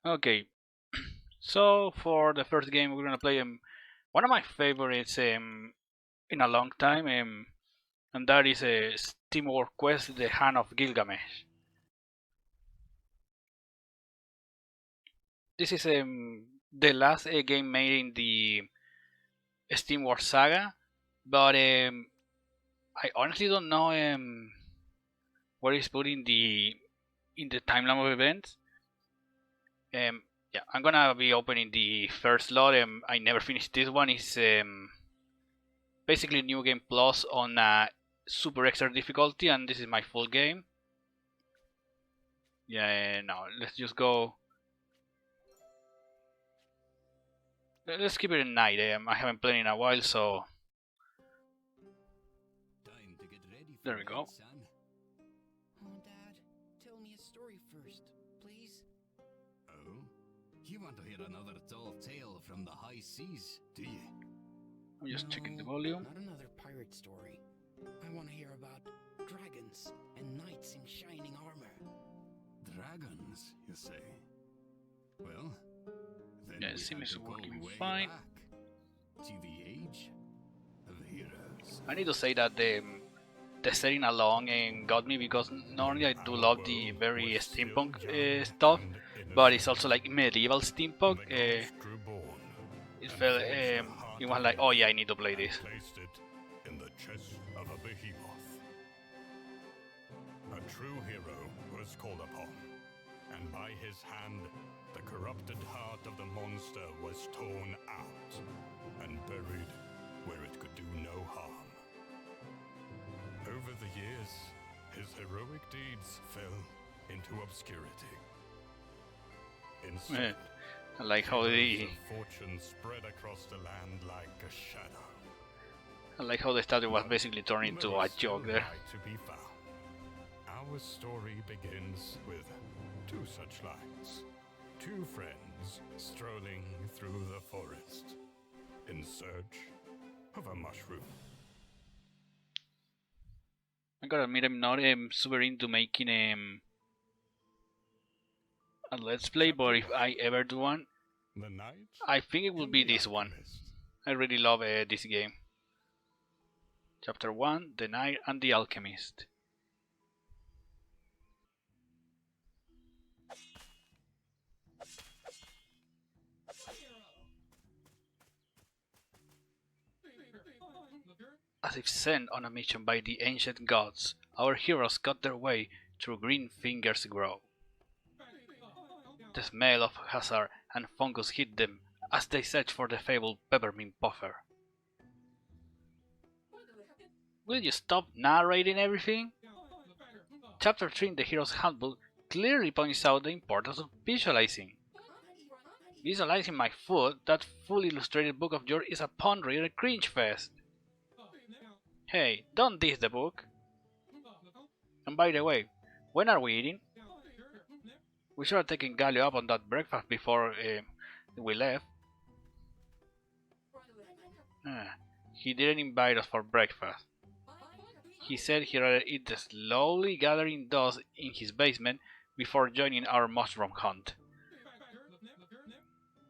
Okay, so for the first game we're gonna play one of my favorites in a long time, and that is a Steamworld Quest: The Hand of Gilgamesh. This is the last game made in the Steamworld saga, but I honestly don't know where it's put in the timeline of events. Yeah, I'm gonna be opening the first slot. I never finished this one. It's basically New Game Plus on super extra difficulty, and this is my full game. Yeah, no, let's just go. Let's keep it at night. I haven't played in a while, so there we go. Oh, Dad, tell me a story first, please. Oh? You want to hear another tall tale from the high seas, do you? I'm just checking the volume. Not another pirate story. I want to hear about dragons and knights in shining armor. Dragons, you say? Well, then Yeah, we seems have to go working way fine. back to the age of heroes. I need to say that the setting along got me, because normally I do love the very steampunk stuff, but it's also like medieval steampunk. It felt it was like, oh yeah, I need to play this. Placed it in the chest of a behemoth. A true hero was called upon, and by his hand, the corrupted heart of the monster was torn out and buried where it could do no harm. Over the years, his heroic deeds fell into obscurity. Instead, I like how heroes of fortune spread across the land like a shadow. the statue was basically turned into a joke there. To be found. Our story begins with two such lines. Two friends strolling through the forest in search of a mushroom. I gotta admit, I'm not super into making a let's play, but if I ever do one, The knight I think it will and be the this one. alchemist. I really love this game. Chapter 1, The Knight and the Alchemist. As if sent on a mission by the ancient gods, our heroes cut their way through green fingers grove. The smell of hazard and fungus hit them as they search for the fabled peppermint puffer. Will you stop narrating everything? Chapter 3 in the Hero's Handbook clearly points out the importance of visualizing. Visualizing my food, that full illustrated book of yours, is a pun reader cringe fest. Hey, don't diss the book. And by the way, when are we eating? We should have taken Galio up on that breakfast before we left. He didn't invite us for breakfast. He said he'd rather eat the slowly gathering dust in his basement before joining our mushroom hunt.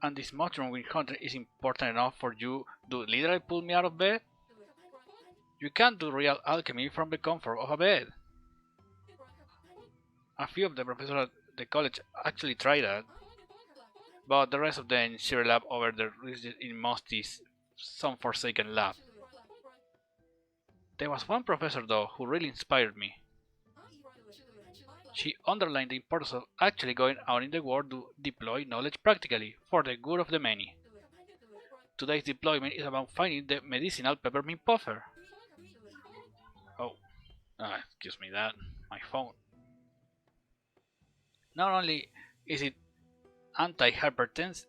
And this mushroom hunter is important enough for you to literally pull me out of bed? You can't do real alchemy from the comfort of a bed. A few of the professors at the college actually tried that, but the rest of them shriveled up over the research in Musty's some forsaken lab. There was one professor though who really inspired me. She underlined the importance of actually going out in the world to deploy knowledge practically for the good of the many. Today's deployment is about finding the medicinal peppermint puffer. Oh, excuse me, that my phone. Not only is it anti-hypertensive,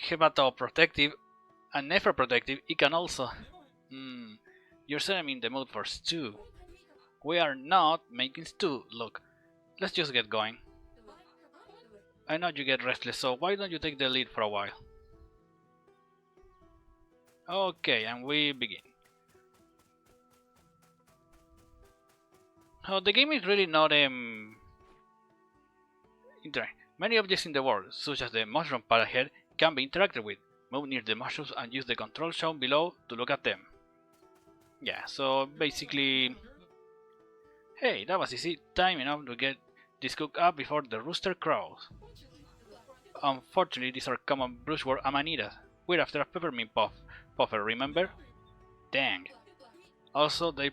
hepatoprotective, and nephroprotective, it can also... you're saying I'm in the mood for stew. We are not making stew. Look, let's just get going. I know you get restless, so why don't you take the lead for a while? Okay, and we begin. Oh, the game is really not Interact. Many objects in the world, such as the mushroom pile ahead, can be interacted with. Move near the mushrooms and use the controls shown below to look at them. Yeah, so basically... Hey, that was easy. Time enough to get this cooked up before the rooster crows. Unfortunately, these are common brushwood amanitas. We're after a peppermint puffer, remember? Dang. Also, they're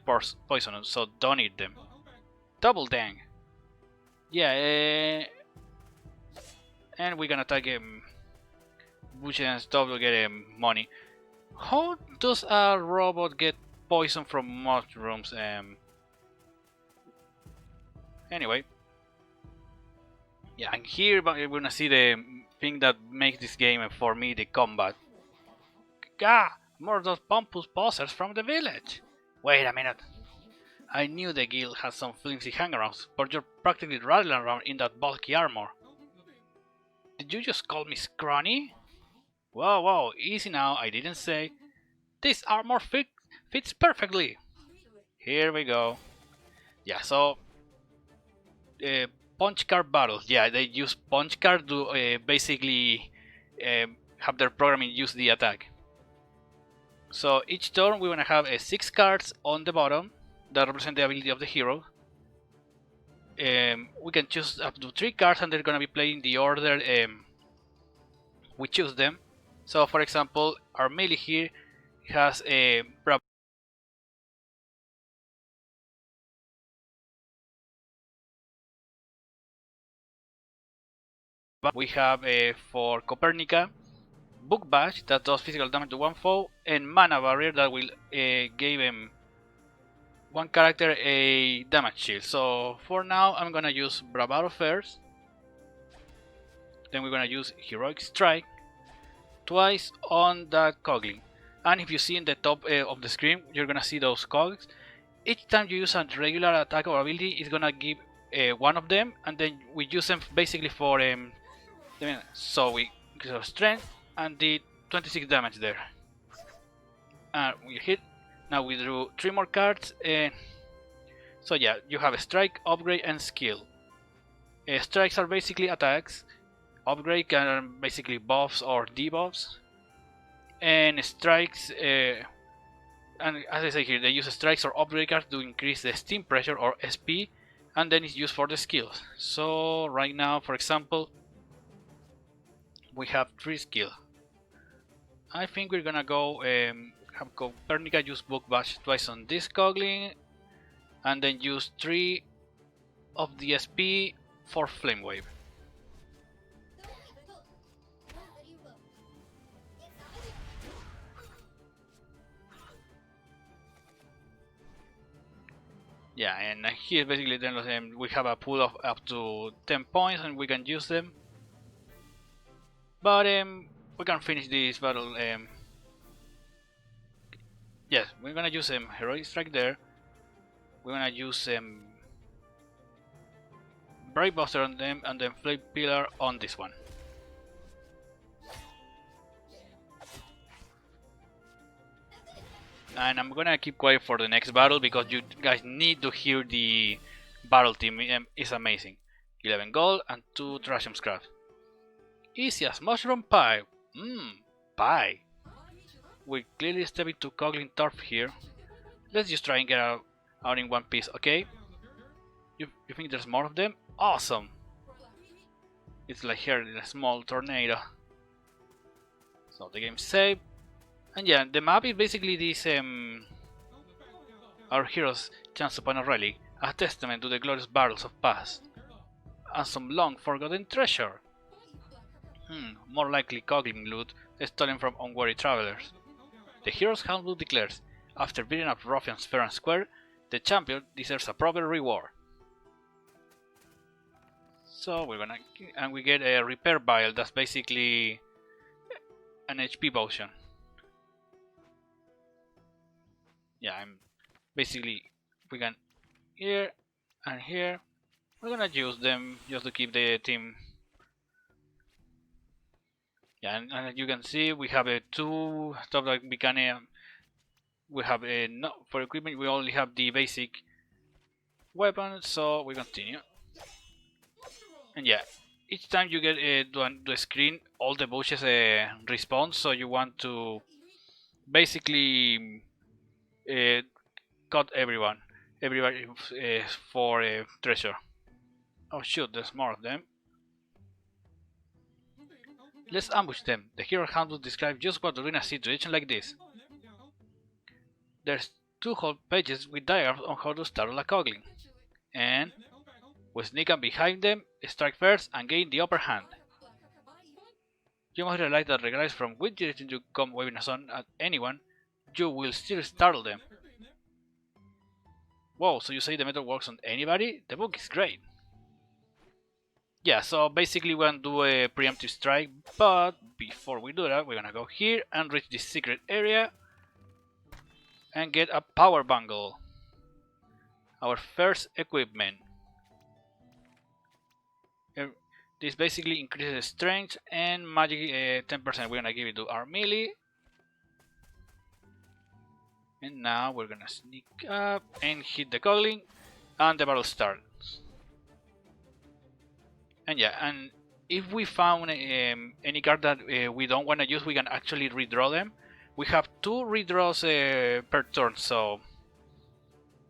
poisonous, so don't eat them. Double dang. Yeah, and we're gonna attack bushes and stuff to get money. How does a robot get poison from mushrooms? Anyway. Yeah, and here we're gonna see the thing that makes this game for me the combat. Gah! More of those pompous posers from the village! Wait a minute. I knew the guild had some flimsy hangarounds, but you're practically rattling around in that bulky armor. Did you just call me scrawny? Whoa, whoa, easy now, I didn't say. This armor fits perfectly. Here we go. Yeah, so... punch card battles. Yeah, they use punch card to basically have their programming use the attack. So each turn we're gonna have 6 cards on the bottom that represent the ability of the hero. We can choose up to 3 cards and they're gonna be played in the order we choose them. So for example, our melee here has a we have for Copernica, Book Bash that does physical damage to one foe, and Mana Barrier that will give one character a damage shield. So for now I'm gonna use Bravado first, then we're gonna use Heroic Strike twice on that cogling. And if you see in the top of the screen, you're gonna see those cogs. Each time you use a regular attack or ability, it's gonna give one of them, and then we use them basically for so we increase our strength and did 26 damage there. And we hit. Now we drew 3 more cards. So yeah, you have a strike, upgrade, and skill. Strikes are basically attacks. Upgrade are basically buffs or debuffs. And strikes, and as I say here, they use strikes or upgrade cards to increase the steam pressure or SP, and then it's used for the skills. So right now, for example, we have 3 skills. I think we're gonna go have Copernica use Book Bash twice on this cogling, and then use 3 of the SP for Flame Wave. Yeah, and here basically then we have a pool of up to 10 points and we can use them. But we can finish this battle. Yes, we're gonna use Heroic Strike there. We're gonna use Brave Buster on them and then Flame Pillar on this one. And I'm gonna keep quiet for the next battle because you guys need to hear the battle team. It's amazing. 11 gold and 2 Trasham scrap. Easy as mushroom pie. Pie. We clearly step into cogling turf here. Let's just try and get out in one piece, okay? You think there's more of them? Awesome! It's like here in a small tornado. So the game's saved. And yeah, the map is basically this our heroes chance upon a relic, a testament to the glorious battles of past, and some long forgotten treasure. More likely cogling loot stolen from unwary travelers. The hero's handbook declares, after beating up ruffians fair and square, the champion deserves a proper reward. So we're gonna, and we get a repair vial. That's basically an HP potion. Yeah, I'm basically we can here and here. We're gonna use them just to keep the team. Yeah, and as you can see, we have 2 stuff like we can. We have no for equipment. We only have the basic weapon, so we continue. And yeah, each time you get to the screen, all the bushes respawn, so you want to basically cut everybody for treasure. Oh shoot, there's more of them. Let's ambush them. The hero handbook describes just what to do in a situation like this. There's 2 whole pages with diagrams on how to startle a cogling. And we sneak up behind them, strike first, and gain the upper hand. You must realize that regardless from which direction you come waving a sword at anyone, you will still startle them. Whoa, so you say the method works on anybody? The book is great. Yeah, so basically we're gonna do a preemptive strike, but before we do that, we're gonna go here and reach this secret area and get a power bangle. Our first equipment. This basically increases strength and magic 10%. We're gonna give it to our melee. And now we're gonna sneak up and hit the cogling, and the battle starts. And yeah, and if we found any card that we don't want to use, we can actually redraw them. We have 2 redraws per turn, so...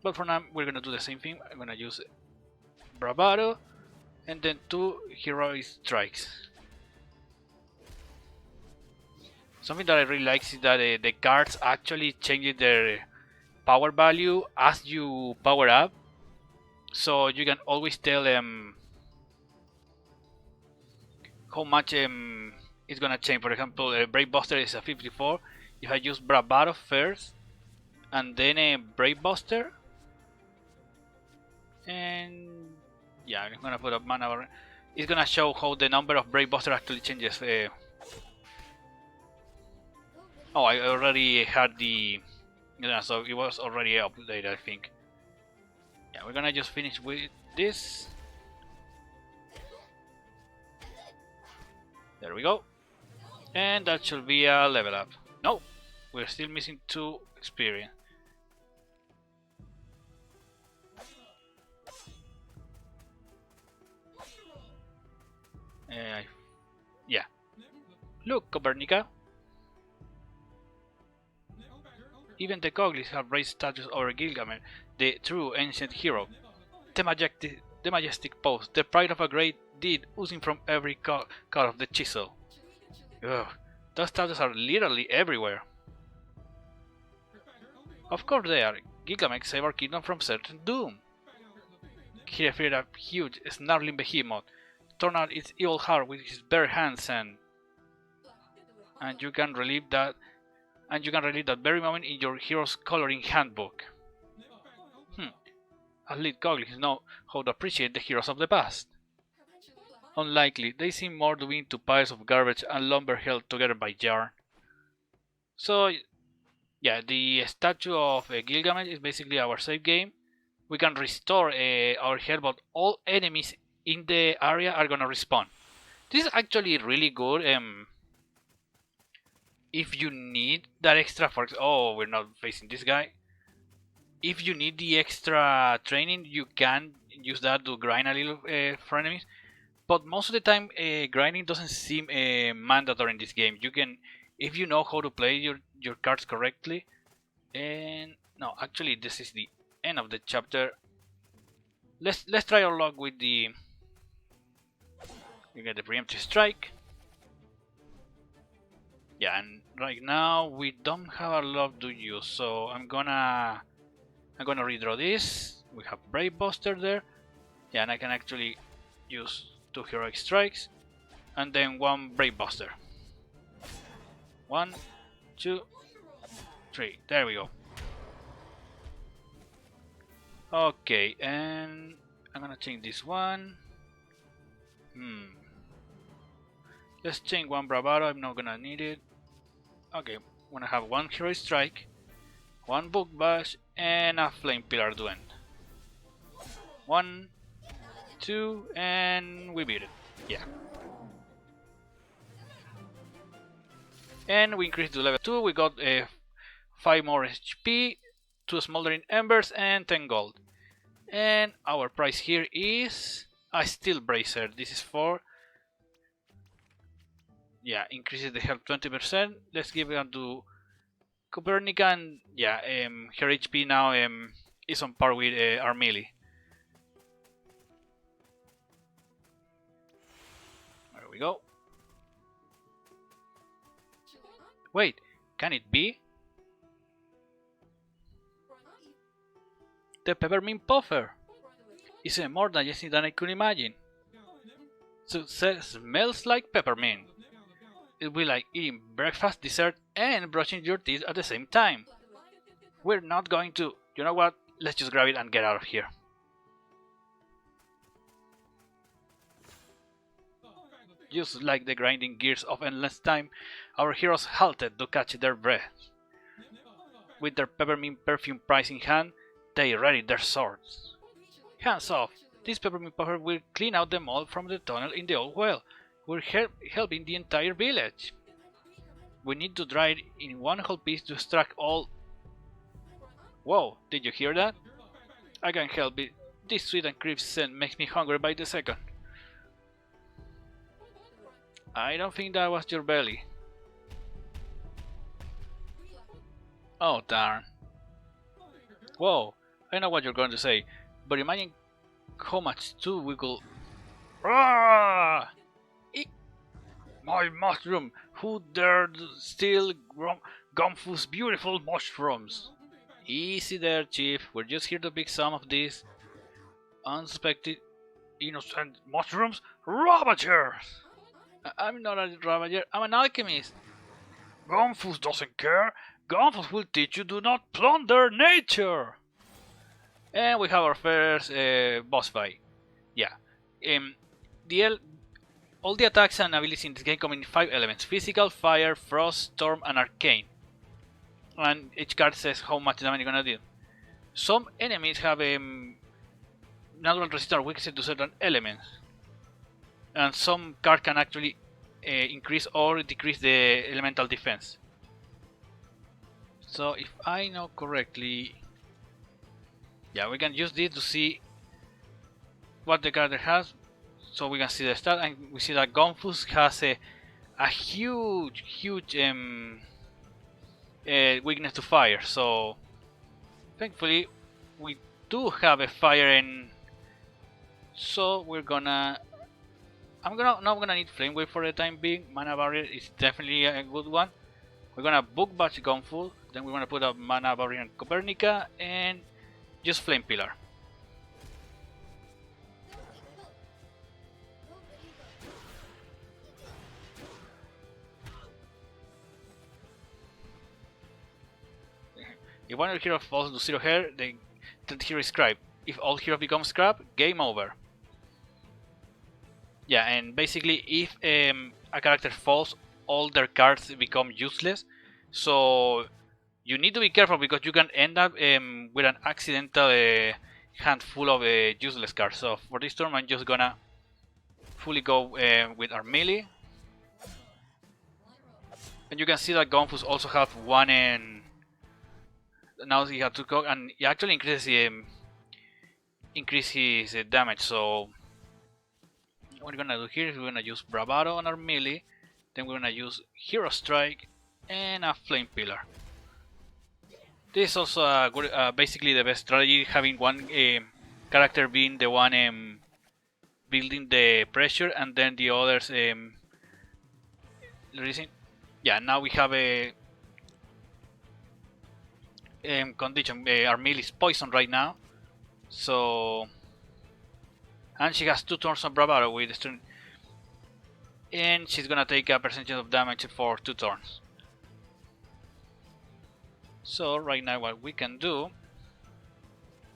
But for now, we're gonna do the same thing. I'm gonna use Bravado, and then 2 heroic strikes. Something that I really like is that the cards actually change their power value as you power up, so you can always tell how much it's gonna change. For example, Brave Buster is a 54. If I use Bravado first and then a Brave Buster, and yeah, I'm gonna put up mana. It's gonna show how the number of Brave Buster actually changes. Oh, I already had the... Yeah, so it was already updated, I think. Yeah, we're gonna just finish with this. There we go. And that should be a level up. No, we're still missing 2 experience. Yeah. Look, Copernica. Even the Coglies have raised statues over Gilgamesh, the true ancient hero. The majestic pose, the pride of a great deed oozing from every cut of the chisel. Ugh, those statues are literally everywhere. Of course they are. Gilgamesh saved our kingdom from certain doom. He defeated a huge, snarling behemoth, torn out its evil heart with his bare hands, and you can relive that very moment in your hero's coloring handbook. Elite Coglies know how to appreciate the heroes of the past. Unlikely, they seem more to be into piles of garbage and lumber held together by yarn. So, yeah, the statue of Gilgamesh is basically our save game. We can restore our health, but all enemies in the area are gonna respawn. This is actually really good. If you need that extra, oh, we're not facing this guy. If you need the extra training, you can use that to grind a little for enemies. But most of the time, grinding doesn't seem mandatory in this game. You can, if you know how to play your cards correctly. And no, actually, this is the end of the chapter. Let's try our luck with the. You get the preemptive strike. Yeah, and right now we don't have a lot to use, so I'm gonna redraw this. We have Brave Buster there. Yeah, and I can actually use 2 heroic strikes and then 1 Brave Buster. 1, 2, 3. There we go. Okay, and I'm gonna change this one. Let's change 1 Bravado. I'm not gonna need it. Okay, I'm gonna have 1 heroic strike, 1 book bash, and a flame pillar to end. 1, 2, and we beat it. Yeah. And we increased to level 2. We got 5 more HP, 2 smoldering embers, and 10 gold. And our price here is a steel bracer. This is for yeah, increases the health 20%. Let's give it to Copernica, and yeah, her HP now is on par with our melee. There we go. Wait, can it be? The peppermint puffer! It's more digestive than I could imagine. Success smells like peppermint. It'll be like eating breakfast, dessert, and brushing your teeth at the same time. We're not going to... You know what? Let's just grab it and get out of here. Just like the grinding gears of endless time, our heroes halted to catch their breath. With their peppermint perfume prize in hand, they readied their swords. Hands off! This peppermint puffer will clean out the mold from the tunnel in the old well. We're helping the entire village. We need to dry it in one whole piece to extract all... Whoa, did you hear that? I can't help it. This sweet and crisp scent makes me hungry by the second. I don't think that was your belly. Oh darn. Whoa, I know what you're going to say, but imagine how much stew we could... Ah! My mushroom! Who dared steal Gomfu's beautiful mushrooms? Easy there, Chief. We're just here to pick some of these unsuspected, innocent mushrooms. Ravagers! I'm not a Ravager, I'm an alchemist. Gomfus doesn't care. Gomfus will teach you do not plunder nature. And we have our first boss fight. Yeah. All the attacks and abilities in this game come in 5 elements: physical, fire, frost, storm, and arcane. And each card says how much damage you're gonna do. Some enemies have natural resistance or weakness to certain elements. And some cards can actually increase or decrease the elemental defense. So if I know correctly, yeah, we can use this to see what the character has. So we can see the stat, and we see that Gonfus has a huge weakness to fire. So thankfully we do have a fire in. So we're gonna. I'm not gonna need Flame Wave for the time being. Mana Barrier is definitely a good one. We're gonna Book Bash Gonfu, then we're gonna put a Mana Barrier on Copernica and just Flame Pillar. If one of your heroes falls to 0 hair, then the hero is scrapped. If all heroes become scrap, game over. Yeah, and basically if a character falls, all their cards become useless. So you need to be careful because you can end up with an accidental handful of useless cards. So for this turn I'm just gonna fully go with our melee. And you can see that Gonfus also have one in... Now he has 2 cock, and he actually increases his damage. So what we're gonna do here is we're gonna use Bravado on our melee, then we're gonna use Hero Strike and a Flame Pillar. This is also a good, basically the best strategy, having one character being the one building the pressure and then the others releasing. Yeah, now we have a condition. Our melee is poison right now, so, and she has 2 turns of Bravado with strength, and she's gonna take a percentage of damage for 2 turns. So right now what we can do,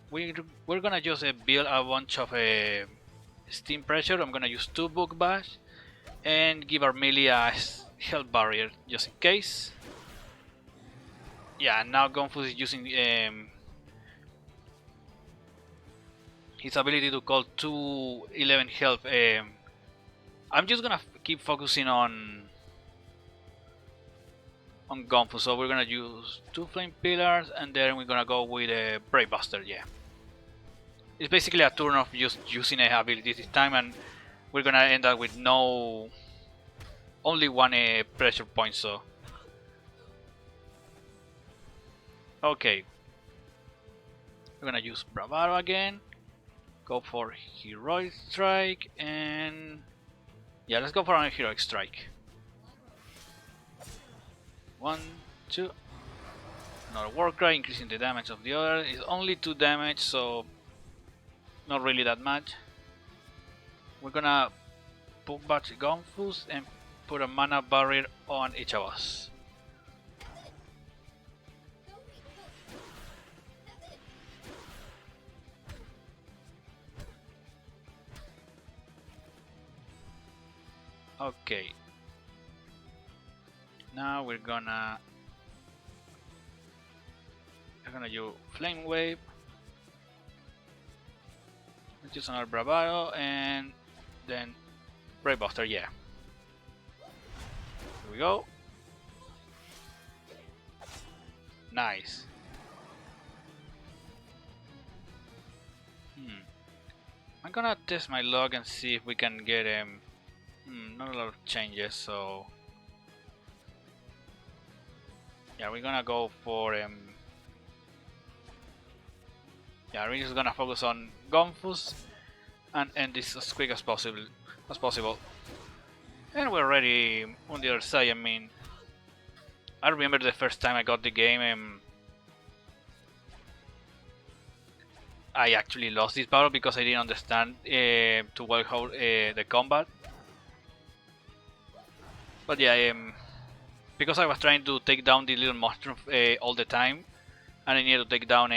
we're gonna just build a bunch of steam pressure. I'm gonna use 2 Book Bash and give our melee a health barrier just in case. Yeah, now Gonfus is using his ability to call 211 health. I'm just gonna keep focusing on Gonfus, so we're gonna use 2 Flame Pillars and then we're gonna go with a Brave Buster. Yeah, it's basically a turn of just using a ability this time, and we're gonna end up with no only one pressure point, so... Okay. We're gonna use Bravado again. Go for Heroic Strike and... Yeah, let's go for a Heroic Strike. 1, 2... Another Warcry, increasing the damage of the other. It's only 2 damage, so... Not really that much. We're gonna put back Gunfus and put a mana barrier on each of us. Okay. Now we're gonna use Flame Wave. Let's use another Bravado and then Brave Buster, yeah. Here we go. Nice. I'm gonna test my log and see if we can get not a lot of changes, so yeah, we're gonna go for yeah, we're just gonna focus on Gonfus and end this as quick as possible. And we're already on the other side. I mean, I remember the first time I got the game, I actually lost this battle because I didn't understand too well how the combat. But yeah, because I was trying to take down the little monster all the time, and I needed to take down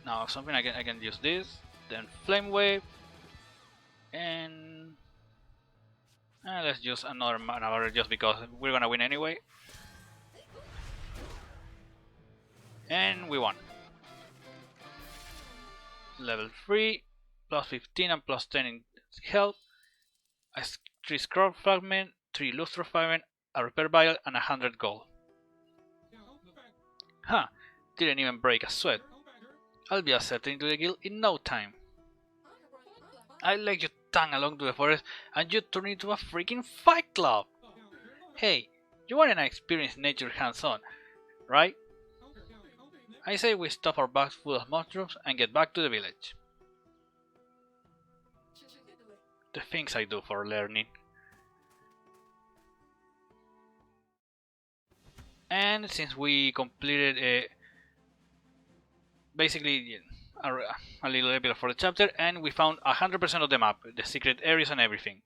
now something I can use this, then Flame Wave, and let's use another mana barrier just because we're gonna win anyway. And we won. Level 3, plus 15 and plus 10 in health, a 3 scroll fragment, 3 lustre fragment, a repair vial, and 100 gold. Huh, didn't even break a sweat. I'll be accepted into the guild in no time. I let you tongue along to the forest and you turn into a freaking fight club! Hey, you want an experienced nature hands-on, right? I say we stuff our bags full of mushrooms and get back to the village. The things I do for learning. And since we completed basically a little bit for the chapter, and we found 100% of the map, the secret areas and everything.